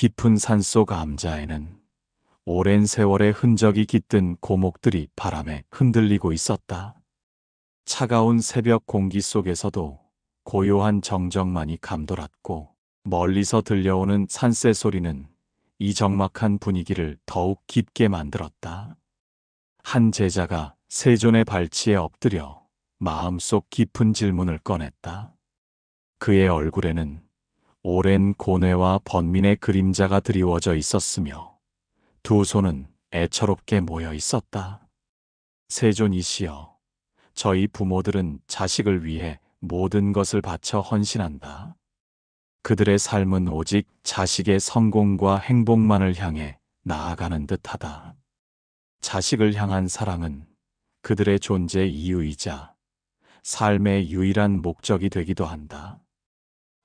깊은 산속 암자에는 오랜 세월의 흔적이 깃든 고목들이 바람에 흔들리고 있었다. 차가운 새벽 공기 속에서도 고요한 정적만이 감돌았고, 멀리서 들려오는 산새 소리는 이 적막한 분위기를 더욱 깊게 만들었다. 한 제자가 세존의 발치에 엎드려 마음속 깊은 질문을 꺼냈다. 그의 얼굴에는 오랜 고뇌와 번민의 그림자가 드리워져 있었으며 두 손은 애처롭게 모여 있었다. 세존이시여, 저희 부모들은 자식을 위해 모든 것을 바쳐 헌신한다. 그들의 삶은 오직 자식의 성공과 행복만을 향해 나아가는 듯하다. 자식을 향한 사랑은 그들의 존재 이유이자 삶의 유일한 목적이 되기도 한다.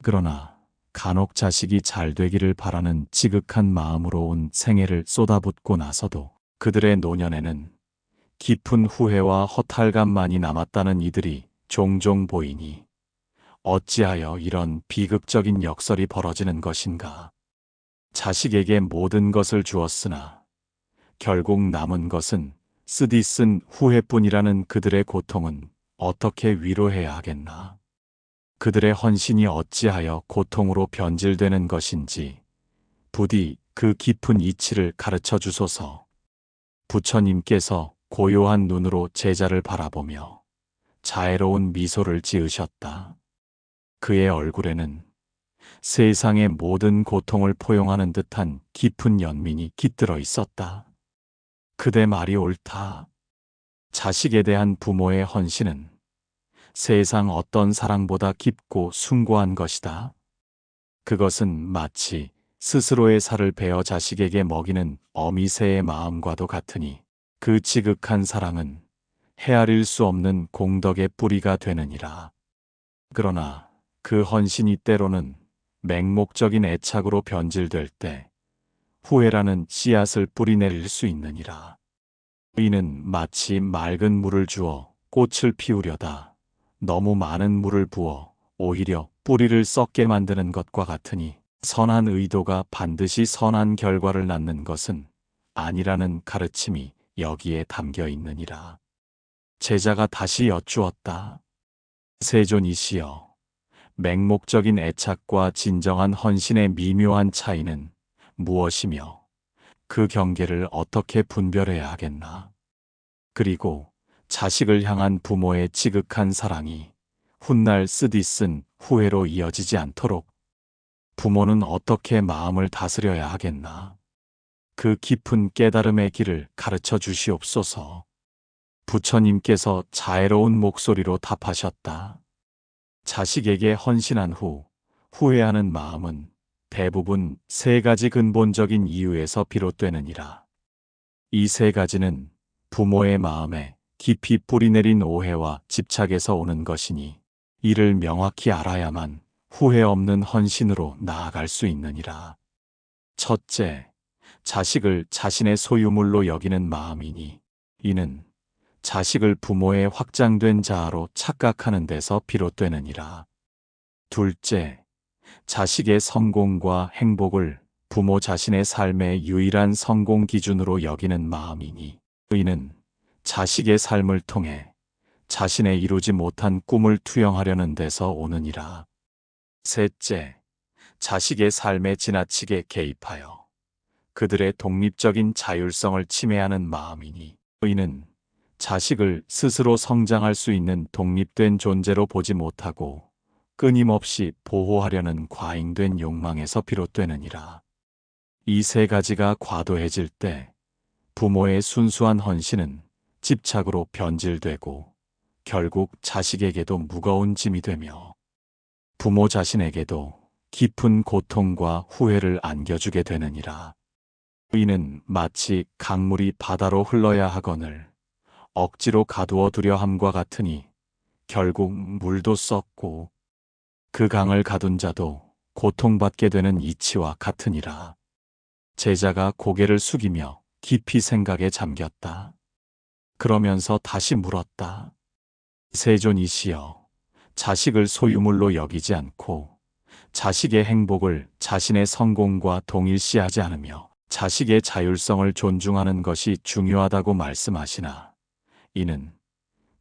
그러나 간혹 자식이 잘 되기를 바라는 지극한 마음으로 온 생애를 쏟아붓고 나서도 그들의 노년에는 깊은 후회와 허탈감만이 남았다는 이들이 종종 보이니 어찌하여 이런 비극적인 역설이 벌어지는 것인가? 자식에게 모든 것을 주었으나 결국 남은 것은 쓰디쓴 후회뿐이라는 그들의 고통은 어떻게 위로해야 하겠나? 그들의 헌신이 어찌하여 고통으로 변질되는 것인지 부디 그 깊은 이치를 가르쳐 주소서. 부처님께서 고요한 눈으로 제자를 바라보며 자애로운 미소를 지으셨다. 그의 얼굴에는 세상의 모든 고통을 포용하는 듯한 깊은 연민이 깃들어 있었다. 그대 말이 옳다. 자식에 대한 부모의 헌신은 세상 어떤 사랑보다 깊고 숭고한 것이다. 그것은 마치 스스로의 살을 베어 자식에게 먹이는 어미새의 마음과도 같으니 그 지극한 사랑은 헤아릴 수 없는 공덕의 뿌리가 되느니라. 그러나 그 헌신이 때로는 맹목적인 애착으로 변질될 때 후회라는 씨앗을 뿌리내릴 수 있느니라. 이는 마치 맑은 물을 주어 꽃을 피우려다 너무 많은 물을 부어 오히려 뿌리를 썩게 만드는 것과 같으니 선한 의도가 반드시 선한 결과를 낳는 것은 아니라는 가르침이 여기에 담겨 있느니라. 제자가 다시 여쭈었다. 세존이시여, 맹목적인 애착과 진정한 헌신의 미묘한 차이는 무엇이며 그 경계를 어떻게 분별해야 하겠나? 그리고 자식을 향한 부모의 지극한 사랑이 훗날 쓰디쓴 후회로 이어지지 않도록 부모는 어떻게 마음을 다스려야 하겠나? 그 깊은 깨달음의 길을 가르쳐 주시옵소서. 부처님께서 자애로운 목소리로 답하셨다. 자식에게 헌신한 후 후회하는 마음은 대부분 세 가지 근본적인 이유에서 비롯되느니라. 이 세 가지는 부모의 마음에 깊이 뿌리내린 오해와 집착에서 오는 것이니 이를 명확히 알아야만 후회 없는 헌신으로 나아갈 수 있느니라. 첫째, 자식을 자신의 소유물로 여기는 마음이니 이는 자식을 부모의 확장된 자아로 착각하는 데서 비롯되느니라. 둘째, 자식의 성공과 행복을 부모 자신의 삶의 유일한 성공 기준으로 여기는 마음이니 이는 자식의 삶을 통해 자신의 이루지 못한 꿈을 투영하려는 데서 오느니라. 셋째, 자식의 삶에 지나치게 개입하여 그들의 독립적인 자율성을 침해하는 마음이니 이는 자식을 스스로 성장할 수 있는 독립된 존재로 보지 못하고 끊임없이 보호하려는 과잉된 욕망에서 비롯되느니라. 이 세 가지가 과도해질 때 부모의 순수한 헌신은 집착으로 변질되고 결국 자식에게도 무거운 짐이 되며 부모 자신에게도 깊은 고통과 후회를 안겨주게 되느니라. 이는 마치 강물이 바다로 흘러야 하거늘 억지로 가두어 두려 함과 같으니 결국 물도 썩고 그 강을 가둔 자도 고통받게 되는 이치와 같으니라. 제자가 고개를 숙이며 깊이 생각에 잠겼다. 그러면서 다시 물었다. 세존이시여, 자식을 소유물로 여기지 않고 자식의 행복을 자신의 성공과 동일시하지 않으며 자식의 자율성을 존중하는 것이 중요하다고 말씀하시나 이는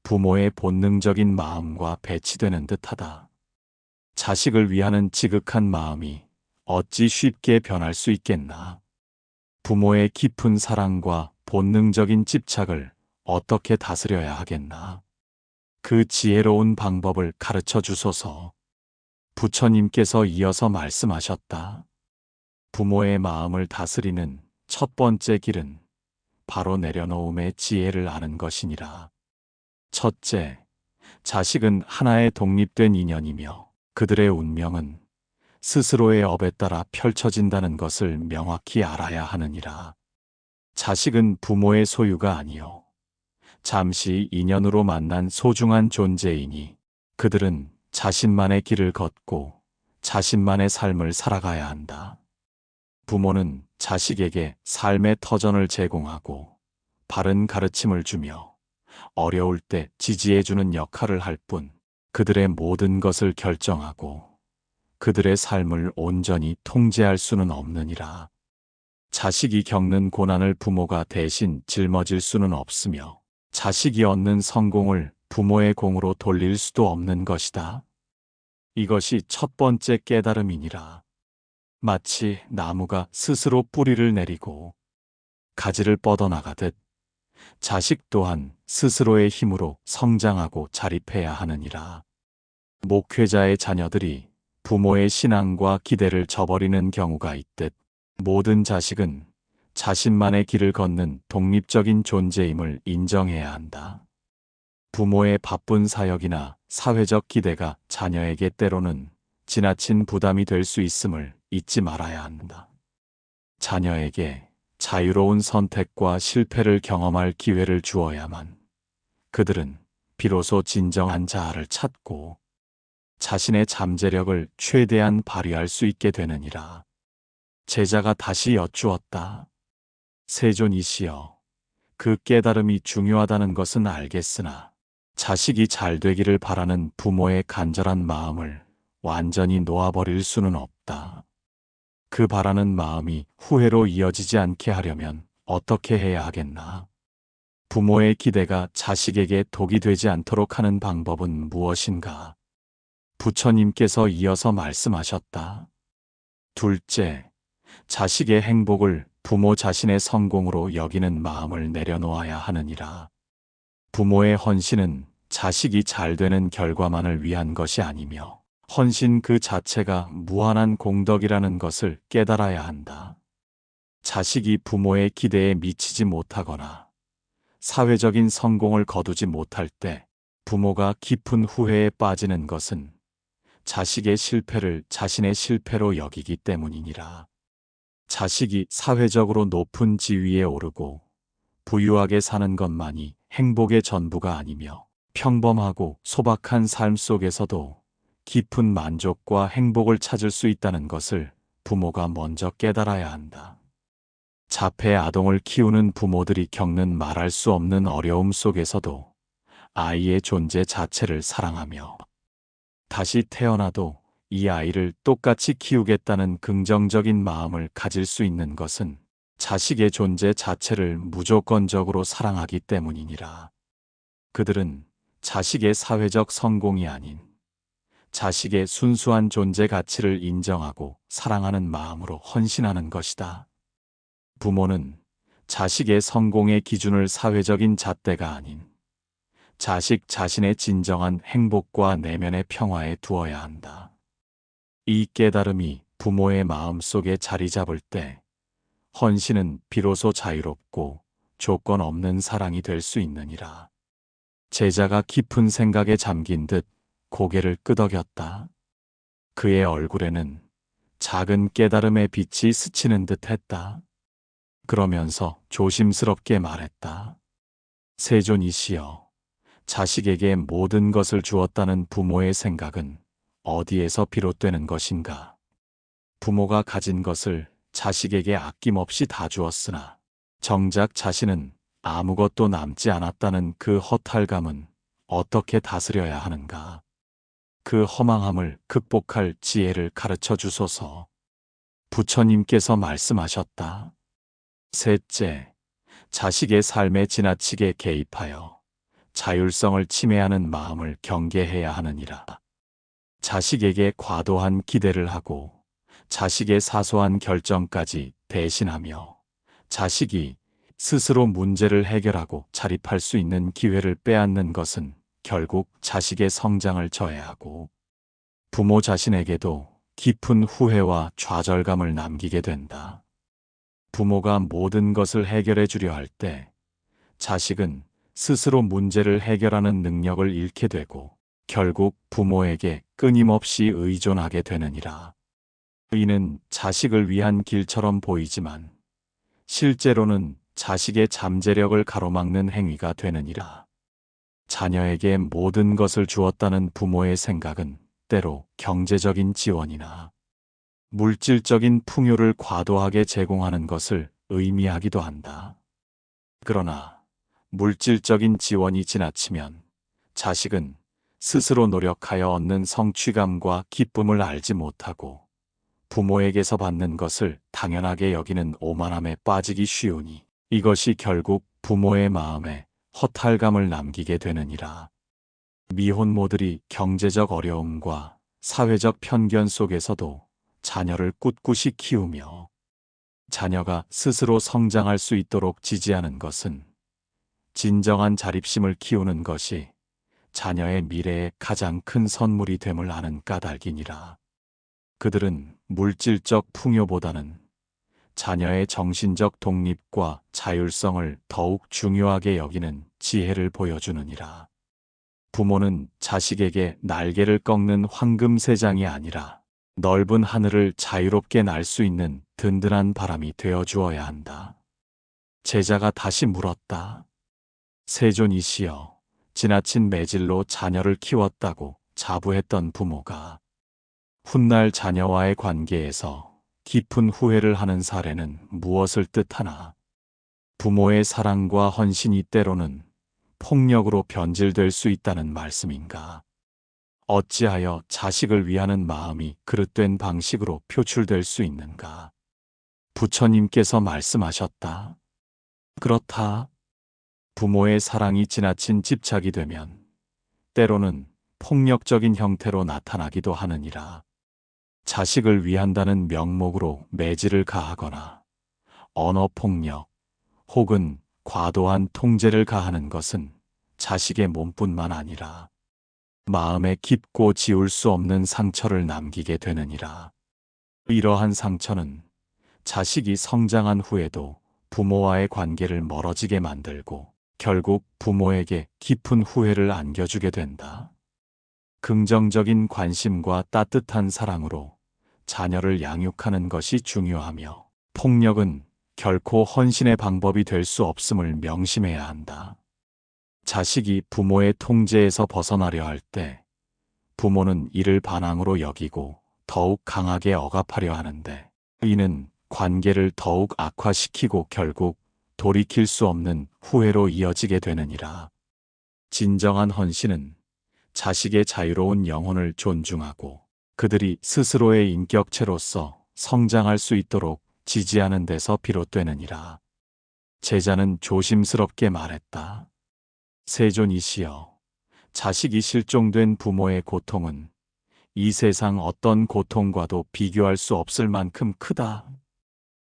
부모의 본능적인 마음과 배치되는 듯하다. 자식을 위하는 지극한 마음이 어찌 쉽게 변할 수 있겠나. 부모의 깊은 사랑과 본능적인 집착을 어떻게 다스려야 하겠나. 그 지혜로운 방법을 가르쳐 주소서. 부처님께서 이어서 말씀하셨다. 부모의 마음을 다스리는 첫 번째 길은 바로 내려놓음의 지혜를 아는 것이니라. 첫째, 자식은 하나의 독립된 인연이며 그들의 운명은 스스로의 업에 따라 펼쳐진다는 것을 명확히 알아야 하느니라. 자식은 부모의 소유가 아니요 잠시 인연으로 만난 소중한 존재이니 그들은 자신만의 길을 걷고 자신만의 삶을 살아가야 한다. 부모는 자식에게 삶의 터전을 제공하고 바른 가르침을 주며 어려울 때 지지해주는 역할을 할 뿐 그들의 모든 것을 결정하고 그들의 삶을 온전히 통제할 수는 없느니라. 자식이 겪는 고난을 부모가 대신 짊어질 수는 없으며 자식이 얻는 성공을 부모의 공으로 돌릴 수도 없는 것이다. 이것이 첫 번째 깨달음이니라. 마치 나무가 스스로 뿌리를 내리고 가지를 뻗어나가듯 자식 또한 스스로의 힘으로 성장하고 자립해야 하느니라. 목회자의 자녀들이 부모의 신앙과 기대를 저버리는 경우가 있듯 모든 자식은 자신만의 길을 걷는 독립적인 존재임을 인정해야 한다. 부모의 바쁜 사역이나 사회적 기대가 자녀에게 때로는 지나친 부담이 될 수 있음을 잊지 말아야 한다. 자녀에게 자유로운 선택과 실패를 경험할 기회를 주어야만 그들은 비로소 진정한 자아를 찾고 자신의 잠재력을 최대한 발휘할 수 있게 되느니라. 제자가 다시 여쭈었다. 세존이시여, 그 깨달음이 중요하다는 것은 알겠으나 자식이 잘 되기를 바라는 부모의 간절한 마음을 완전히 놓아버릴 수는 없다. 그 바라는 마음이 후회로 이어지지 않게 하려면 어떻게 해야 하겠나? 부모의 기대가 자식에게 독이 되지 않도록 하는 방법은 무엇인가? 부처님께서 이어서 말씀하셨다. 둘째, 자식의 행복을 부모 자신의 성공으로 여기는 마음을 내려놓아야 하느니라. 부모의 헌신은 자식이 잘 되는 결과만을 위한 것이 아니며 헌신 그 자체가 무한한 공덕이라는 것을 깨달아야 한다. 자식이 부모의 기대에 미치지 못하거나 사회적인 성공을 거두지 못할 때 부모가 깊은 후회에 빠지는 것은 자식의 실패를 자신의 실패로 여기기 때문이니라. 자식이 사회적으로 높은 지위에 오르고 부유하게 사는 것만이 행복의 전부가 아니며 평범하고 소박한 삶 속에서도 깊은 만족과 행복을 찾을 수 있다는 것을 부모가 먼저 깨달아야 한다. 자폐 아동을 키우는 부모들이 겪는 말할 수 없는 어려움 속에서도 아이의 존재 자체를 사랑하며 다시 태어나도 이 아이를 똑같이 키우겠다는 긍정적인 마음을 가질 수 있는 것은 자식의 존재 자체를 무조건적으로 사랑하기 때문이니라. 그들은 자식의 사회적 성공이 아닌 자식의 순수한 존재 가치를 인정하고 사랑하는 마음으로 헌신하는 것이다. 부모는 자식의 성공의 기준을 사회적인 잣대가 아닌 자식 자신의 진정한 행복과 내면의 평화에 두어야 한다. 이 깨달음이 부모의 마음 속에 자리 잡을 때 헌신은 비로소 자유롭고 조건 없는 사랑이 될 수 있느니라. 제자가 깊은 생각에 잠긴 듯 고개를 끄덕였다. 그의 얼굴에는 작은 깨달음의 빛이 스치는 듯 했다. 그러면서 조심스럽게 말했다. 세존이시여, 자식에게 모든 것을 주었다는 부모의 생각은 어디에서 비롯되는 것인가? 부모가 가진 것을 자식에게 아낌없이 다 주었으나 정작 자신은 아무것도 남지 않았다는 그 허탈감은 어떻게 다스려야 하는가? 그 허망함을 극복할 지혜를 가르쳐 주소서. 부처님께서 말씀하셨다. 셋째, 자식의 삶에 지나치게 개입하여 자율성을 침해하는 마음을 경계해야 하느니라. 자식에게 과도한 기대를 하고 자식의 사소한 결정까지 대신하며 자식이 스스로 문제를 해결하고 자립할 수 있는 기회를 빼앗는 것은 결국 자식의 성장을 저해하고 부모 자신에게도 깊은 후회와 좌절감을 남기게 된다. 부모가 모든 것을 해결해 주려 할 때 자식은 스스로 문제를 해결하는 능력을 잃게 되고 결국 부모에게 끊임없이 의존하게 되느니라. 이는 자식을 위한 길처럼 보이지만 실제로는 자식의 잠재력을 가로막는 행위가 되느니라. 자녀에게 모든 것을 주었다는 부모의 생각은 때로 경제적인 지원이나 물질적인 풍요를 과도하게 제공하는 것을 의미하기도 한다. 그러나 물질적인 지원이 지나치면 자식은 스스로 노력하여 얻는 성취감과 기쁨을 알지 못하고 부모에게서 받는 것을 당연하게 여기는 오만함에 빠지기 쉬우니 이것이 결국 부모의 마음에 허탈감을 남기게 되느니라. 미혼모들이 경제적 어려움과 사회적 편견 속에서도 자녀를 꿋꿋이 키우며 자녀가 스스로 성장할 수 있도록 지지하는 것은 진정한 자립심을 키우는 것이 자녀의 미래에 가장 큰 선물이 됨을 아는 까닭이니라. 그들은 물질적 풍요보다는 자녀의 정신적 독립과 자율성을 더욱 중요하게 여기는 지혜를 보여주느니라. 부모는 자식에게 날개를 꺾는 황금새장이 아니라 넓은 하늘을 자유롭게 날 수 있는 든든한 바람이 되어 주어야 한다. 제자가 다시 물었다. 세존이시여, 지나친 매질로 자녀를 키웠다고 자부했던 부모가 훗날 자녀와의 관계에서 깊은 후회를 하는 사례는 무엇을 뜻하나? 부모의 사랑과 헌신이 때로는 폭력으로 변질될 수 있다는 말씀인가? 어찌하여 자식을 위하는 마음이 그릇된 방식으로 표출될 수 있는가? 부처님께서 말씀하셨다. 그렇다. 부모의 사랑이 지나친 집착이 되면 때로는 폭력적인 형태로 나타나기도 하느니라. 자식을 위한다는 명목으로 매질을 가하거나 언어폭력 혹은 과도한 통제를 가하는 것은 자식의 몸뿐만 아니라 마음에 깊고 지울 수 없는 상처를 남기게 되느니라. 이러한 상처는 자식이 성장한 후에도 부모와의 관계를 멀어지게 만들고 결국 부모에게 깊은 후회를 안겨주게 된다. 긍정적인 관심과 따뜻한 사랑으로 자녀를 양육하는 것이 중요하며 폭력은 결코 헌신의 방법이 될 수 없음을 명심해야 한다. 자식이 부모의 통제에서 벗어나려 할 때 부모는 이를 반항으로 여기고 더욱 강하게 억압하려 하는데 이는 관계를 더욱 악화시키고 결국 돌이킬 수 없는 후회로 이어지게 되느니라. 진정한 헌신은 자식의 자유로운 영혼을 존중하고 그들이 스스로의 인격체로서 성장할 수 있도록 지지하는 데서 비롯되느니라. 제자는 조심스럽게 말했다. 세존이시여, 자식이 실종된 부모의 고통은 이 세상 어떤 고통과도 비교할 수 없을 만큼 크다.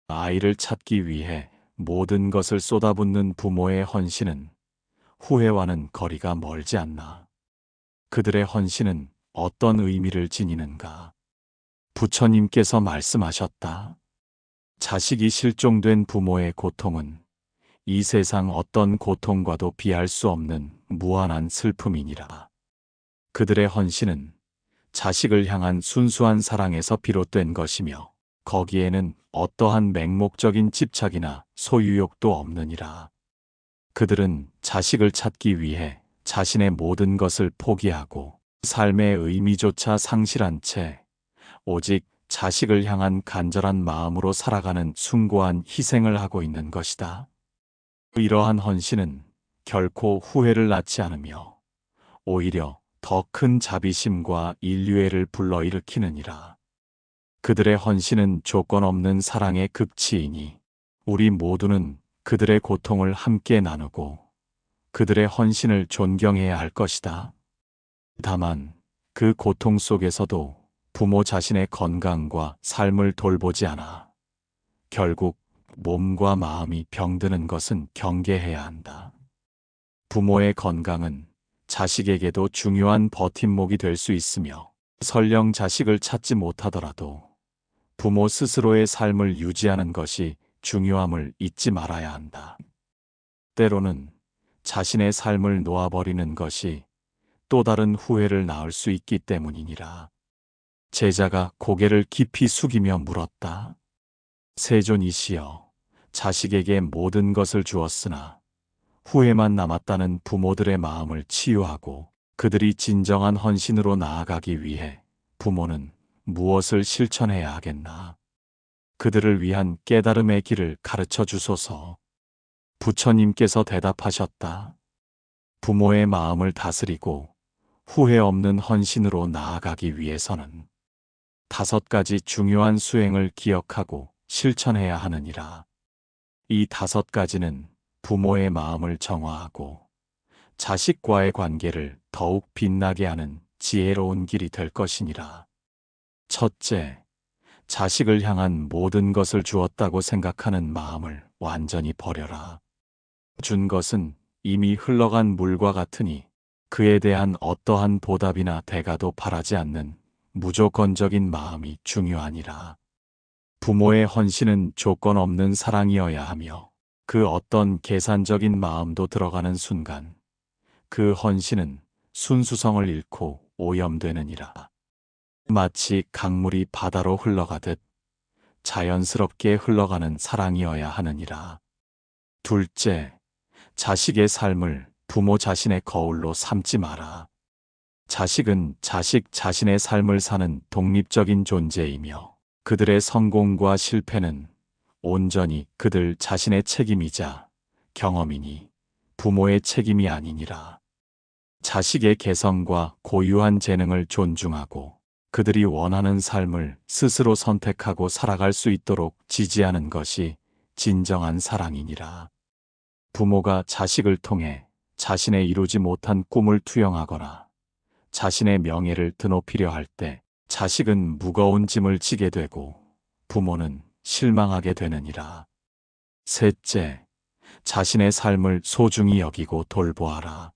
아이를 찾기 위해 모든 것을 쏟아붓는 부모의 헌신은 후회와는 거리가 멀지 않나. 그들의 헌신은 어떤 의미를 지니는가? 부처님께서 말씀하셨다. 자식이 실종된 부모의 고통은 이 세상 어떤 고통과도 비할 수 없는 무한한 슬픔이니라. 그들의 헌신은 자식을 향한 순수한 사랑에서 비롯된 것이며 거기에는 어떠한 맹목적인 집착이나 소유욕도 없느니라. 그들은 자식을 찾기 위해 자신의 모든 것을 포기하고 삶의 의미조차 상실한 채 오직 자식을 향한 간절한 마음으로 살아가는 숭고한 희생을 하고 있는 것이다. 이러한 헌신은 결코 후회를 낳지 않으며 오히려 더 큰 자비심과 인류애를 불러일으키느니라. 그들의 헌신은 조건 없는 사랑의 극치이니 우리 모두는 그들의 고통을 함께 나누고 그들의 헌신을 존경해야 할 것이다. 다만 그 고통 속에서도 부모 자신의 건강과 삶을 돌보지 않아 결국 몸과 마음이 병드는 것은 경계해야 한다. 부모의 건강은 자식에게도 중요한 버팀목이 될 수 있으며 설령 자식을 찾지 못하더라도 부모 스스로의 삶을 유지하는 것이 중요함을 잊지 말아야 한다. 때로는 자신의 삶을 놓아버리는 것이 또 다른 후회를 낳을 수 있기 때문이니라. 제자가 고개를 깊이 숙이며 물었다. 세존이시여, 자식에게 모든 것을 주었으나 후회만 남았다는 부모들의 마음을 치유하고 그들이 진정한 헌신으로 나아가기 위해 부모는 무엇을 실천해야 하겠나? 그들을 위한 깨달음의 길을 가르쳐 주소서. 부처님께서 대답하셨다. 부모의 마음을 다스리고 후회 없는 헌신으로 나아가기 위해서는 5가지 중요한 수행을 기억하고 실천해야 하느니라. 이 5가지는 부모의 마음을 정화하고 자식과의 관계를 더욱 빛나게 하는 지혜로운 길이 될 것이니라. 첫째, 자식을 향한 모든 것을 주었다고 생각하는 마음을 완전히 버려라. 준 것은 이미 흘러간 물과 같으니 그에 대한 어떠한 보답이나 대가도 바라지 않는 무조건적인 마음이 중요하니라. 부모의 헌신은 조건 없는 사랑이어야 하며 그 어떤 계산적인 마음도 들어가는 순간 그 헌신은 순수성을 잃고 오염되느니라. 마치 강물이 바다로 흘러가듯 자연스럽게 흘러가는 사랑이어야 하느니라. 둘째, 자식의 삶을 부모 자신의 거울로 삼지 마라. 자식은 자식 자신의 삶을 사는 독립적인 존재이며 그들의 성공과 실패는 온전히 그들 자신의 책임이자 경험이니 부모의 책임이 아니니라. 자식의 개성과 고유한 재능을 존중하고 그들이 원하는 삶을 스스로 선택하고 살아갈 수 있도록 지지하는 것이 진정한 사랑이니라. 부모가 자식을 통해 자신의 이루지 못한 꿈을 투영하거나 자신의 명예를 드높이려 할 때 자식은 무거운 짐을 지게 되고 부모는 실망하게 되느니라. 셋째, 자신의 삶을 소중히 여기고 돌보아라.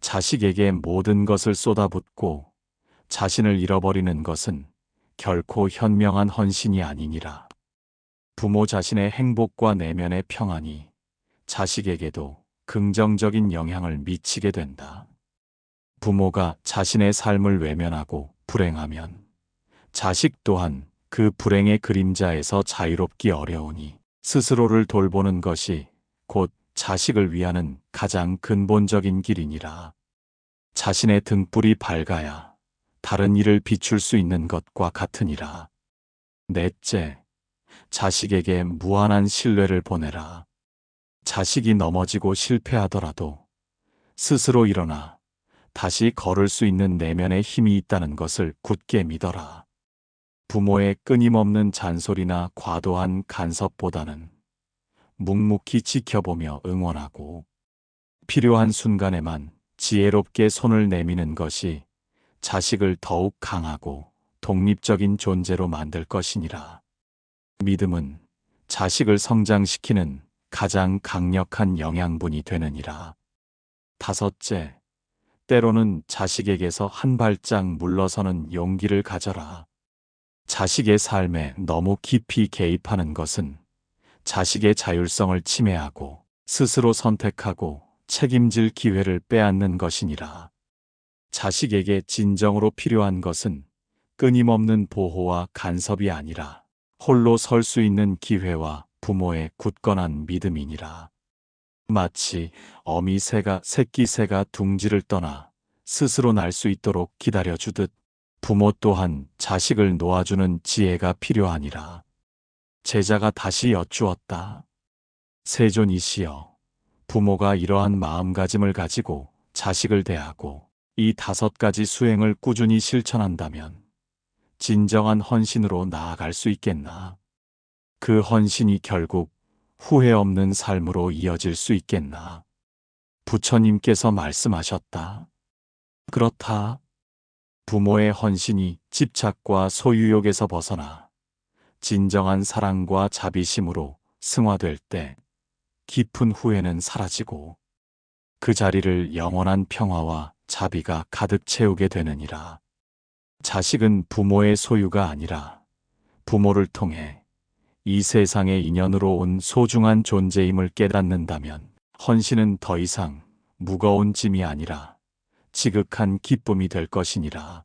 자식에게 모든 것을 쏟아붓고 자신을 잃어버리는 것은 결코 현명한 헌신이 아니니라. 부모 자신의 행복과 내면의 평안이 자식에게도 긍정적인 영향을 미치게 된다. 부모가 자신의 삶을 외면하고 불행하면 자식 또한 그 불행의 그림자에서 자유롭기 어려우니 스스로를 돌보는 것이 곧 자식을 위하는 가장 근본적인 길이니라. 자신의 등불이 밝아야 다른 일을 비출 수 있는 것과 같으니라. 넷째, 자식에게 무한한 신뢰를 보내라. 자식이 넘어지고 실패하더라도 스스로 일어나 다시 걸을 수 있는 내면의 힘이 있다는 것을 굳게 믿어라. 부모의 끊임없는 잔소리나 과도한 간섭보다는 묵묵히 지켜보며 응원하고 필요한 순간에만 지혜롭게 손을 내미는 것이 자식을 더욱 강하고 독립적인 존재로 만들 것이니라. 믿음은 자식을 성장시키는 가장 강력한 영양분이 되느니라. 다섯째, 때로는 자식에게서 한 발짝 물러서는 용기를 가져라. 자식의 삶에 너무 깊이 개입하는 것은 자식의 자율성을 침해하고 스스로 선택하고 책임질 기회를 빼앗는 것이니라. 자식에게 진정으로 필요한 것은 끊임없는 보호와 간섭이 아니라 홀로 설 수 있는 기회와 부모의 굳건한 믿음이니라. 마치 어미 새가 새끼 새가 둥지를 떠나 스스로 날 수 있도록 기다려주듯 부모 또한 자식을 놓아주는 지혜가 필요하니라. 제자가 다시 여쭈었다. 세존이시여, 부모가 이러한 마음가짐을 가지고 자식을 대하고 이 5가지 수행을 꾸준히 실천한다면 진정한 헌신으로 나아갈 수 있겠나? 그 헌신이 결국 후회 없는 삶으로 이어질 수 있겠나? 부처님께서 말씀하셨다. 그렇다. 부모의 헌신이 집착과 소유욕에서 벗어나 진정한 사랑과 자비심으로 승화될 때 깊은 후회는 사라지고 그 자리를 영원한 평화와 자비가 가득 채우게 되느니라. 자식은 부모의 소유가 아니라 부모를 통해 이 세상의 인연으로 온 소중한 존재임을 깨닫는다면 헌신은 더 이상 무거운 짐이 아니라 지극한 기쁨이 될 것이니라.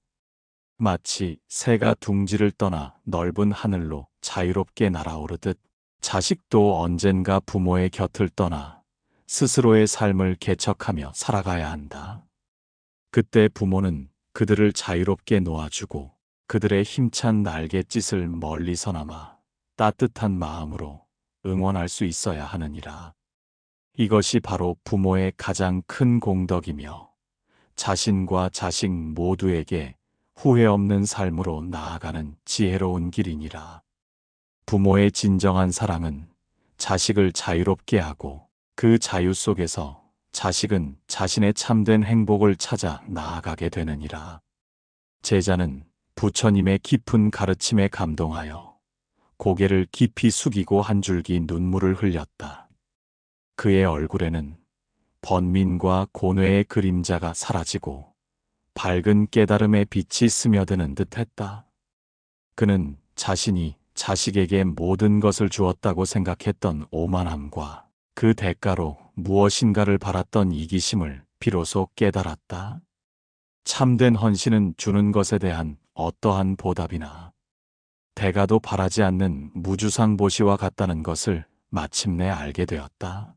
마치 새가 둥지를 떠나 넓은 하늘로 자유롭게 날아오르듯 자식도 언젠가 부모의 곁을 떠나 스스로의 삶을 개척하며 살아가야 한다. 그때 부모는 그들을 자유롭게 놓아주고 그들의 힘찬 날갯짓을 멀리서나마 따뜻한 마음으로 응원할 수 있어야 하느니라. 이것이 바로 부모의 가장 큰 공덕이며 자신과 자식 모두에게 후회 없는 삶으로 나아가는 지혜로운 길이니라. 부모의 진정한 사랑은 자식을 자유롭게 하고 그 자유 속에서 자식은 자신의 참된 행복을 찾아 나아가게 되느니라. 제자는 부처님의 깊은 가르침에 감동하여 고개를 깊이 숙이고 한 줄기 눈물을 흘렸다. 그의 얼굴에는 번민과 고뇌의 그림자가 사라지고 밝은 깨달음의 빛이 스며드는 듯했다. 그는 자신이 자식에게 모든 것을 주었다고 생각했던 오만함과 그 대가로 무엇인가를 바랐던 이기심을 비로소 깨달았다. 참된 헌신은 주는 것에 대한 어떠한 보답이나 대가도 바라지 않는 무주상보시와 같다는 것을 마침내 알게 되었다.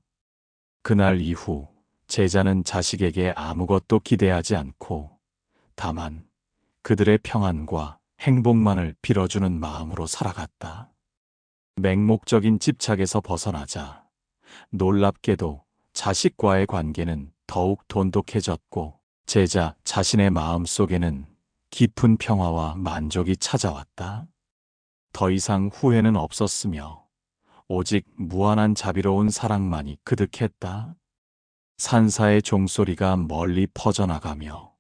그날 이후 제자는 자식에게 아무것도 기대하지 않고 다만 그들의 평안과 행복만을 빌어주는 마음으로 살아갔다. 맹목적인 집착에서 벗어나자 놀랍게도 자식과의 관계는 더욱 돈독해졌고 제자 자신의 마음 속에는 깊은 평화와 만족이 찾아왔다. 더 이상 후회는 없었으며 오직 무한한 자비로운 사랑만이 그득했다. 산사의 종소리가 멀리 퍼져나가며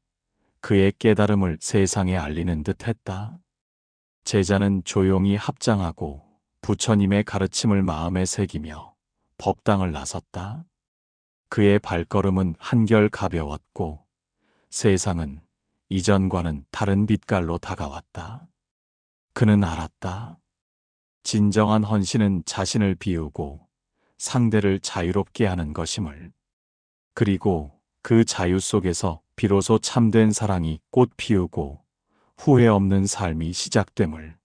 그의 깨달음을 세상에 알리는 듯했다. 제자는 조용히 합장하고 부처님의 가르침을 마음에 새기며 법당을 나섰다. 그의 발걸음은 한결 가벼웠고 세상은 이전과는 다른 빛깔로 다가왔다. 그는 알았다. 진정한 헌신은 자신을 비우고 상대를 자유롭게 하는 것임을. 그리고 그 자유 속에서 비로소 참된 사랑이 꽃 피우고 후회 없는 삶이 시작됨을.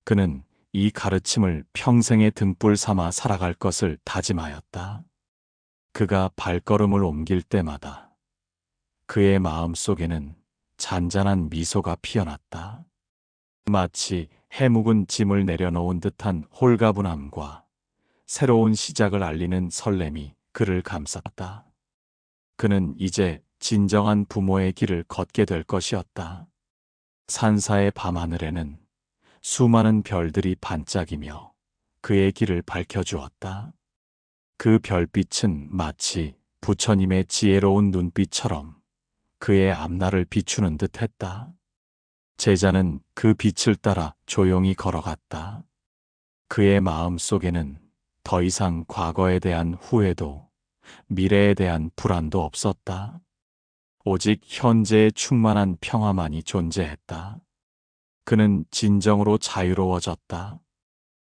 그는 이 가르침을 평생의 등불 삼아 살아갈 것을 다짐하였다. 그가 발걸음을 옮길 때마다 그의 마음 속에는 잔잔한 미소가 피어났다. 마치 해묵은 짐을 내려놓은 듯한 홀가분함과 새로운 시작을 알리는 설렘이 그를 감쌌다. 그는 이제 진정한 부모의 길을 걷게 될 것이었다. 산사의 밤하늘에는 수많은 별들이 반짝이며 그의 길을 밝혀주었다. 그 별빛은 마치 부처님의 지혜로운 눈빛처럼 그의 앞날을 비추는 듯했다. 제자는 그 빛을 따라 조용히 걸어갔다. 그의 마음 속에는 더 이상 과거에 대한 후회도 미래에 대한 불안도 없었다. 오직 현재에 충만한 평화만이 존재했다. 그는 진정으로 자유로워졌다.